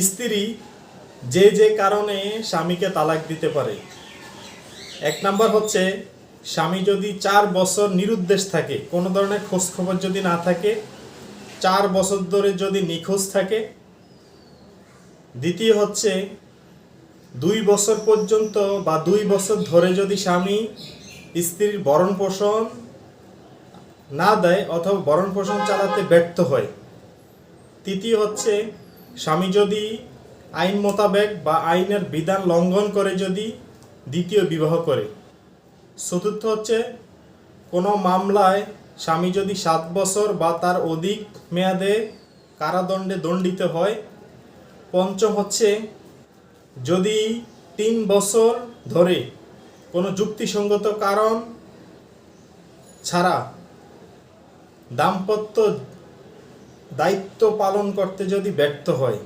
স্ত্রী যে যে কারণে স্বামীকে তালাক দিতে পারে। এক নাম্বার হচ্ছে, স্বামী যদি 4 বছর নিরুদ্দেশ থাকে, কোনো ধরনের খোঁজখবর যদি না থাকে, 4 বছর ধরে যদি নিখোঁজ থাকে। দ্বিতীয় হচ্ছে, 2 বছর পর্যন্ত বা 2 বছর ধরে যদি স্বামী স্ত্রীর ভরণ পোষণ না দেয় অথবা ভরণ পোষণ চালাতে ব্যর্থ হয়। তৃতীয় হচ্ছে, স্বামী যদি আইন মোতাবেক বা আইনের বিধান লঙ্ঘন করে যদি দ্বিতীয় বিবাহ করে। চতুর্থ হচ্ছে, কোনো মামলায় স্বামী যদি 7 বছর বা তার অধিক মেয়াদে কারাদণ্ডে দণ্ডিত হয়। পঞ্চম হচ্ছে, যদি 3 বছর ধরে কোনো যুক্তিসঙ্গত কারণ ছাড়া দাম্পত্য দায়িত্ব পালন করতে যদি ব্যর্থ হয়।